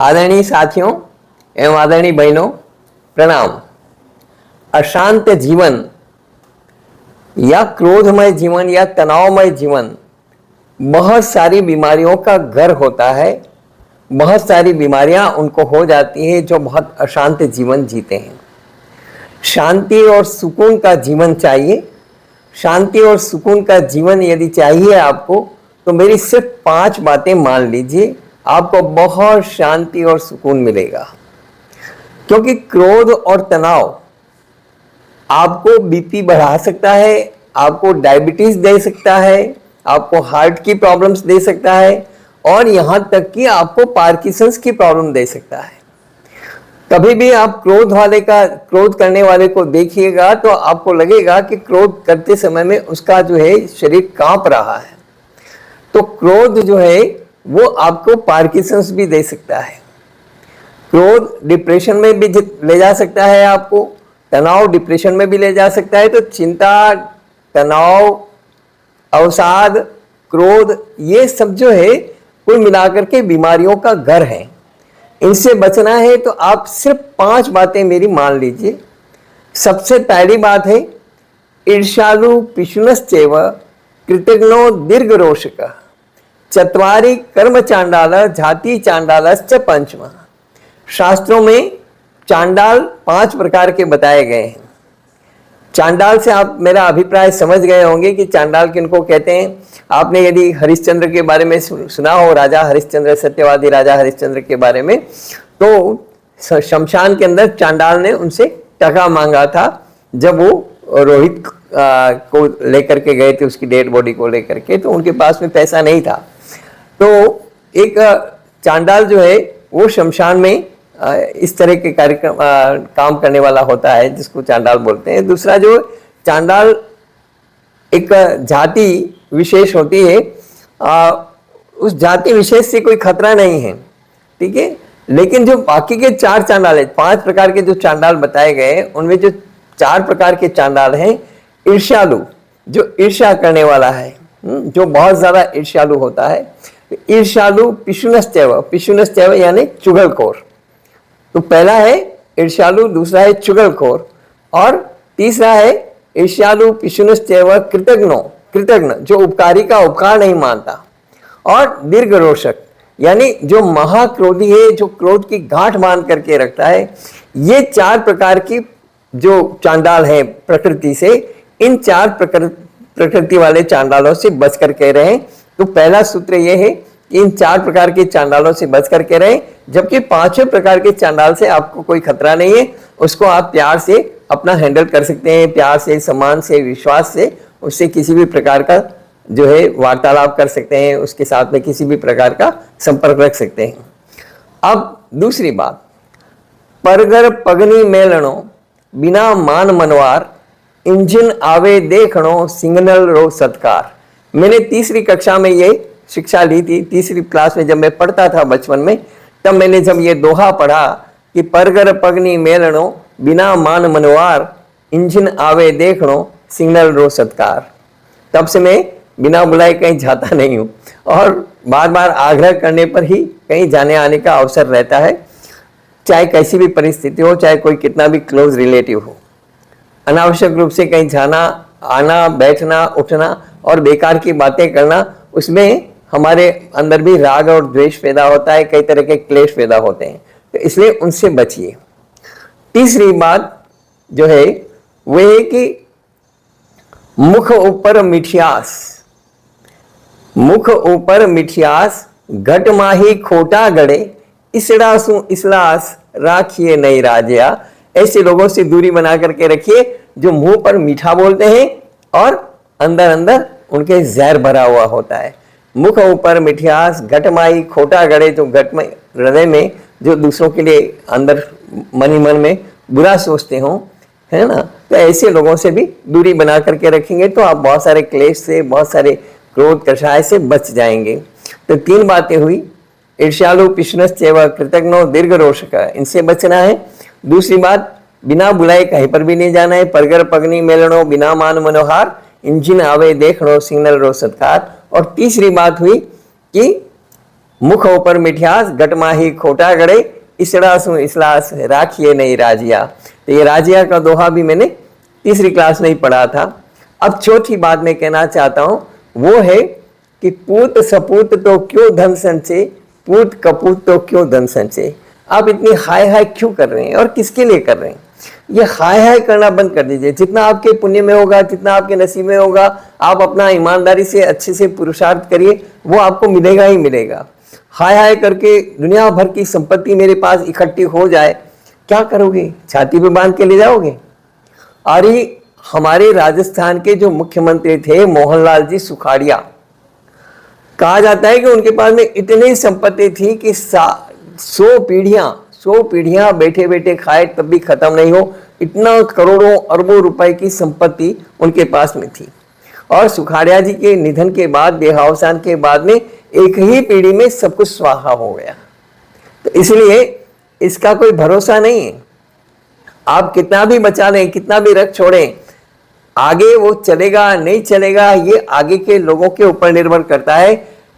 आदरणीय साथियों एवं आदरणीय बहनों, प्रणाम। अशांत जीवन या क्रोधमय जीवन या तनावमय जीवन बहुत सारी बीमारियों का घर होता है। बहुत सारी बीमारियां उनको हो जाती है जो बहुत अशांत जीवन जीते हैं। शांति और सुकून का जीवन चाहिए। शांति और सुकून का जीवन यदि चाहिए आपको, तो मेरी सिर्फ 5 बातें मान लीजिए, आपको बहुत शांति और सुकून मिलेगा। क्योंकि क्रोध और तनाव आपको बीपी बढ़ा सकता है, आपको डायबिटीज दे सकता है, आपको हार्ट की प्रॉब्लम्स दे सकता है और यहां तक कि आपको पार्किंसंस की प्रॉब्लम दे सकता है। कभी भी आप क्रोध करने वाले को देखिएगा तो आपको लगेगा कि क्रोध करते समय में उसका जो है शरीर कांप रहा है। तो क्रोध जो है वो आपको पार्किंसंस भी दे सकता है। क्रोध डिप्रेशन में भी ले जा सकता है, आपको तनाव डिप्रेशन में भी ले जा सकता है। तो चिंता, तनाव, अवसाद, क्रोध, ये सब जो है कुल मिलाकर के बीमारियों का घर है। इनसे बचना है तो आप सिर्फ 5 बातें मेरी मान लीजिए। सबसे पहली बात है ईर्ष्यालु पिशुनश्चैव कृतघ्नो दीर्घरोषकः चत्वारि कर्म चांडाल जाति चांडालश्च पंचम। शास्त्रों में चांडाल 5 प्रकार के बताए गए हैं। चांडाल से आप मेरा अभिप्राय समझ गए होंगे कि चांडाल किनको कहते हैं। आपने यदि हरिश्चंद्र के बारे में सुना हो, राजा हरिश्चंद्र, सत्यवादी राजा हरिश्चंद्र के बारे में, तो शमशान के अंदर चांडाल ने उनसे टका मांगा था जब वो रोहित को लेकर के गए थे, उसकी डेड बॉडी को लेकर के। तो उनके पास में पैसा नहीं था। तो एक चांडाल जो है वो शमशान में इस तरह के कार्यक्रम काम करने वाला होता है, जिसको चांडाल बोलते हैं। दूसरा जो चांडाल एक जाति विशेष होती है, उस जाति विशेष से कोई खतरा नहीं है, ठीक है। लेकिन जो बाकी के 4 चांडाल है, 5 प्रकार के जो चांडाल बताए गए, उनमें जो 4 प्रकार के चांडाल हैं, ईर्ष्यालु, जो ईर्ष्या करने वाला है, जो बहुत ज्यादा ईर्ष्यालु होता है। ईर्ष्यालु पिशुनश्चैव, पिशुनश्चैव यानी चुगलखोर। तो पहला है ईर्ष्यालु, दूसरा है चुगलखोर और तीसरा है ईर्ष्यालु पिशुनश्चैव कृतघ्नो, कृतघ्न जो उपकारी का उपकार नहीं मानता, और दीर्घरोषक यानी जो महाक्रोधी है, जो क्रोध की गांठ बांध करके रखता है। ये 4 प्रकार की जो चांडाल है प्रकृति से, इन 4 प्रकृति वाले चांडालों से बच करके रहें। तो पहला सूत्र यह है कि इन 4 प्रकार के चांडालों से बच करके रहें। जबकि 5वें प्रकार के चांडाल से आपको कोई खतरा नहीं है, उसको आप प्यार से अपना हैंडल कर सकते हैं, प्यार से, सम्मान से, विश्वास से उससे किसी भी प्रकार का जो है वार्तालाप कर सकते हैं, उसके साथ में किसी भी प्रकार का संपर्क रख सकते हैं। अब दूसरी बात, परगर पगनी मेलणो बिना मान मनवार इंजन आवे देखणो सिग्नल रो सत्कार। मैंने 3री कक्षा में ये शिक्षा ली थी। 3री क्लास में जब मैं पढ़ता था बचपन में, तब मैंने जब ये दोहा पढ़ा कि परगर पगनी मेलणो बिना मान मनवार इंजन आवे देखणो सिग्नल रो सत्कार, तब से मैं बिना बुलाए कहीं जाता नहीं हूँ और बार बार आग्रह करने पर ही कहीं जाने आने का अवसर रहता है, चाहे कैसी भी परिस्थिति हो, चाहे कोई कितना भी क्लोज रिलेटिव हो। अनावश्यक रूप से कहीं जाना, आना, बैठना, उठना और बेकार की बातें करना, उसमें हमारे अंदर भी राग और द्वेष पैदा होता है, कई तरह के क्लेश पैदा होते हैं। तो इसलिए उनसे बचिए। तीसरी बात जो है वो है कि मुख ऊपर मिठियास, मुख ऊपर मिठियास घट माही खोटा गड़े इसड़ासु इसलास राखिए नहीं राजिया। ऐसे लोगों से दूरी बना करके रखिए जो मुंह पर मीठा बोलते हैं और अंदर अंदर उनके जहर भरा हुआ होता है। मुख ऊपर मिठियास घट माही खोटा गड़े, जो घट में, हृदय में जो दूसरों के लिए अंदर मन ही मन में बुरा सोचते हो, है ना। तो ऐसे लोगों से भी दूरी बना करके रखेंगे तो आप बहुत सारे क्लेश से, बहुत सारे क्रोध कषाय से बच जाएंगे। तो 3 बातें हुई, ईर्ष्यालु पिशुनश्चैव कृतघ्नो दीर्घरोषकः, इनसे बचना है। दूसरी बात, बिना बुलाए कहीं पर भी नहीं जाना है। परगर पगनी मेलणो बिना मान मनोहार इंजिन आवे देखणो सिग्नल रो सत्कार। और तीसरी बात हुई कि मुख ऊपर मिठियास गट माही खोटा गड़े, इसड़ा सु इसलास राखिए नहीं राजिया। तो ये राजिया का दोहा भी मैंने तीसरी क्लास में ही पढ़ा था। अब चौथी बात मैं कहना चाहता हूं वो है कि पूत सपूत तो क्यों धन संचय, पूत कपूत तो क्यों धन संचय। आप इतनी हाय हाय क्यों कर रहे हैं और किसके लिए कर रहे हैं? ये हाय हाय करना बंद कर दीजिए। जितना आपके पुण्य में होगा, जितना आपके नसीब में होगा, आप अपना ईमानदारी से अच्छे से पुरुषार्थ करिए, वो आपको मिलेगा ही मिलेगा। हाय हाय करके दुनिया भर की संपत्ति मेरे पास इकट्ठी हो जाए, क्या करोगे? छाती पे बांध के ले जाओगे? अरे हमारे राजस्थान के जो मुख्यमंत्री थे मोहनलाल जी सुखाड़िया, कहा जाता है कि उनके पास में इतनी संपत्ति थी कि 100 पीढ़ियां बैठे बैठे खाए तब भी खत्म नहीं हो, इतना करोड़ों अरबों रुपए की संपत्ति उनके पास में थी। और सुखाड़िया जी के निधन के बाद, देहावसान के बाद में एक ही पीढ़ी में सब कुछ स्वाहा हो गया। तो इसलिए इसका कोई भरोसा नहीं है। आप कितना भी बचा लें, कितना भी रख छोड़ें, आगे वो चलेगा नहीं चलेगा ये आगे के लोगों के ऊपर निर्भर करता है।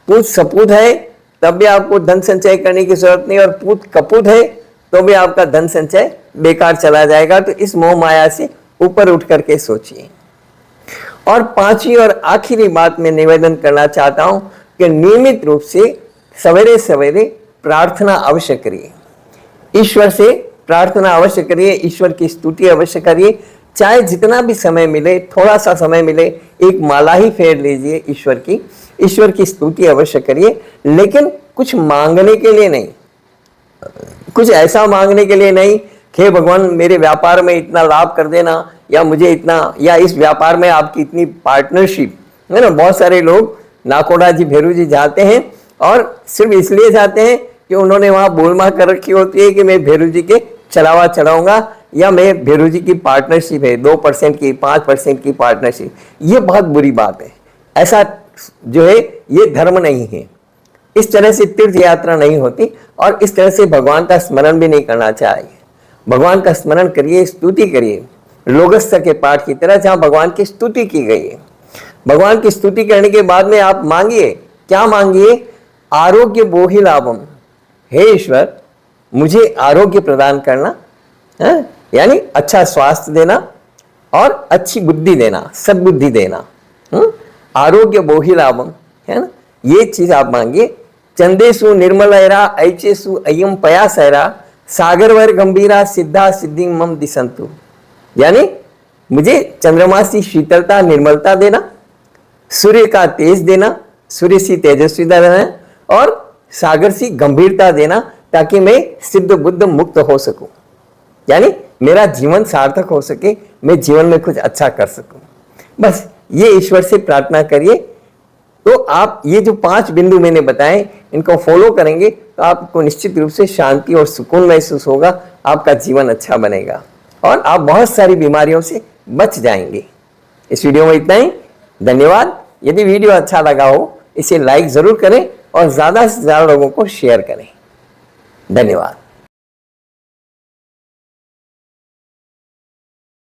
पूत सपूत है तब भी आपको धन संचय करने की जरूरत नहीं, और पूत कपूत है तो भी आपका धन संचय बेकार चला जाएगा। तो इस मोह माया से ऊपर उठ करके सोचिए। और पांचवी और आखिरी बात मैं निवेदन करना चाहता हूं कि नियमित रूप से सवेरे सवेरे प्रार्थना अवश्य करिए, ईश्वर से प्रार्थना अवश्य करिए, ईश्वर की स्तुति अवश्य करिए। चाहे जितना भी समय मिले, थोड़ा सा समय मिले, एक माला ही फेर लीजिए ईश्वर की स्तुति अवश्य करिए। लेकिन कुछ मांगने के लिए नहीं, कुछ ऐसा मांगने के लिए नहीं कि भगवान मेरे व्यापार में इतना लाभ कर देना, या मुझे इतना, या इस व्यापार में आपकी इतनी पार्टनरशिप है ना। बहुत सारे लोग नाकोड़ा जी, भेरू जी जाते हैं और सिर्फ इसलिए जाते हैं कि उन्होंने वहां बोलमा कर रखी होती है कि मैं भेरू जी के चलावा चढ़ाऊंगा, या मैं भेरू जी की पार्टनरशिप है 2% की, 5% की पार्टनरशिप। ये बहुत बुरी बात है। ऐसा जो है ये धर्म नहीं है। इस तरह से तीर्थ यात्रा नहीं होती, और इस तरह से भगवान का स्मरण भी नहीं करना चाहिए। भगवान का स्मरण करिए, स्तुति करिए, लोगस्थ के पाठ की तरह, जहां भगवान की स्तुति की गई है। भगवान की स्तुति करने के बाद में आप मांगिए, क्या मांगिए? आरोग्य बोहि लाभम। हे ईश्वर, मुझे आरोग्य प्रदान करना है, यानी अच्छा स्वास्थ्य देना और अच्छी बुद्धि देना, सद्बुद्धि देना। आरोग्य बोहि लाभम है ना, ये चीज आप मांगिए। चंदेसु निर्मलयरा ऐचेसु अयम पयासयरा, सागरवर गंभीरा सिद्धा सिद्धि मम दिसंतु। यानी मुझे चंद्रमा सी शीतलता, निर्मलता देना, सूर्य का तेज देना, सूर्य सी तेजस्विता देना, और सागर सी गंभीरता देना, ताकि मैं सिद्ध बुद्ध मुक्त हो सकूं, यानी मेरा जीवन सार्थक हो सके, मैं जीवन में कुछ अच्छा कर सकूं। बस ये ईश्वर से प्रार्थना करिए। तो आप ये जो 5 बिंदु मैंने बताए, इनको फॉलो करेंगे तो आपको निश्चित रूप से शांति और सुकून महसूस होगा, आपका जीवन अच्छा बनेगा और आप बहुत सारी बीमारियों से बच जाएंगे। इस वीडियो में इतना ही। धन्यवाद। यदि वीडियो अच्छा लगा हो इसे लाइक जरूर करें और ज़्यादा से ज़्यादा लोगों को शेयर करें। धन्यवाद।